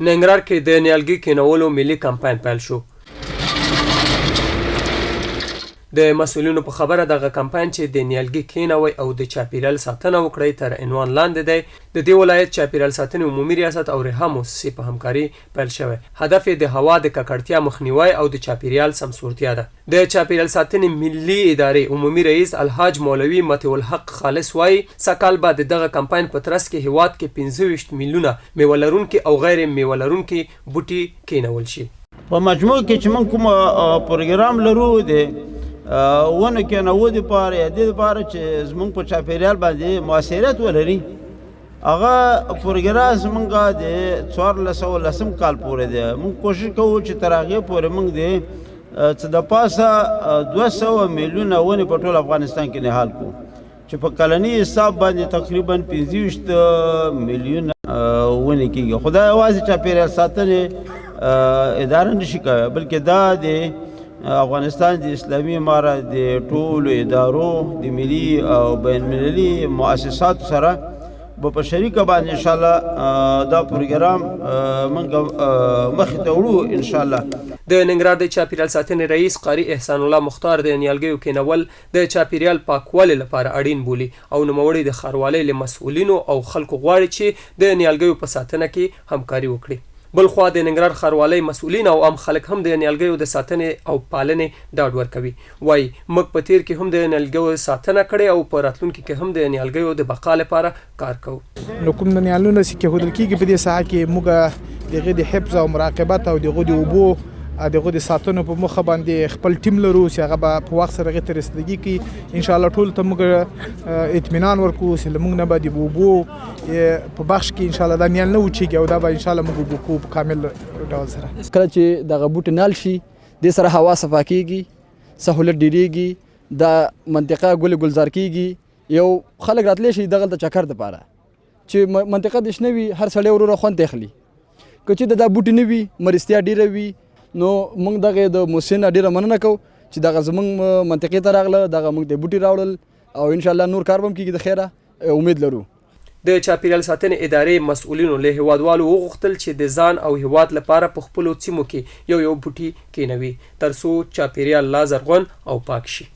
ننګرهار کې د نیالګي کینولو ملي کمپاین پیل شو. د مسؤلینو په خبره دغه کمپاین چې د نیالګي کینوي او د چاپیریال ساتنه وکړي تر عنوان لاندې دی د دې ولایت چاپیریال ساتنې عمومي ریاست او رها مؤسسې په همکاري پیل شوی. هدف یې د هوا د ککړتیا مخنیوي او د چاپیریال سمسورتیا ده. د چاپیریال ساتنې ملي ادارې عمومي رئیس الحاج مولوي متي الحق خالص وایي سکهال بعد دغه کمپاین په ترڅ کې هیواد کې 25 میلیونه میوه لرونکي او غیر میوه لرونکي بوټي کینول شي. په مجموع کې چې موږ کوم پروګرام لرو دی ونه کې نو د پاره د لپاره چې زمونږ په چاپیریال باندې مؤثریت ولري هغه پروګرام زمونږ د 1410 کال پورې دی. موږ کوشش کوو چې تر هغه پورې موږ د د پاسه 200 میلیونه ونه په ټول افغانستان کې نهال کو چې په کلنی حساب باندې تقریبا 25 میلیونه ونه کېږي. خدای یوازې چاپیریال ساتنې اداره نشي کوي بلکې دا د افغانستان د اسلامي امارت د ټولو ادارو د ملي او بین المللي مؤسسات سره په شریکه باندې ان شاء الله دا پروګرام موږ مخې ته وړو ان شاء الله. د ننګرهار د چاپیریال ساتنې رئیس قاری احسان الله مختار د نیالګیو کینول د چاپیریال پاکوالي لپاره اړین بولي او نوموړي د ښاروالۍ له مسؤلینو او خلکو غواړي چې د نیالګیو په ساتنه کې همکاري وکړي. بلخوا د ننګرهار ښاروالۍ مسؤلین او عام خلک هم د نیالګیو د ساتنې او پالنې ډاډ ورکوي. وایي موږ په تیر کې هم د نیالګیو ساتنه کړې او په راتلونکي کې هم د نیالګیو د بقا لپاره کار کوو. نو کوم د نیالونو چې کېښودل کېږي په دې ساحه کې موږ د هغې د حفظ او مراقبت او د هغو د اوبو دغه د ساتنو په مخه باندې خپل ټیم لرو چې هغه به په وخت سره هغې ته رسیدګي کوي. انشاءالله ټولو ته موږ اطمینان ورکوو چې له موږ نه به د اوبو په بخش کې انشاءالله دا نیال نه وچېږي او دا به انشاءالله موږ اوبه کوو په کامل ډول سره. کله چې دغه بوټي نال شي دې سره هوا صفا کېږي سهولت ډېرېږي دا منطقه ګلزار کېږي. یو خلک راتلی شي دغلته چکر دپاره چې منطقه د شنه وي هر سړی وروره خوند اخلي. که چې دا بوټي نه وي مرستیا ډېره وي نو موږ دغه د موسسې نه ډېره مننه کوو چې دغه زموږ منطقې ته راغله دغه موږ د بوټي راوړل او انشاءالله نور کار به هم کېږي د خیره امید لرو. د چاپیریال ساتنې ادارې مسؤلینو له هیوادوالو وغوښتل چې د ځان او هیواد لپاره په خپلو سیمو کې یو بوټي کینوي ترڅو چاپیریال لا زرغون او پاک شي.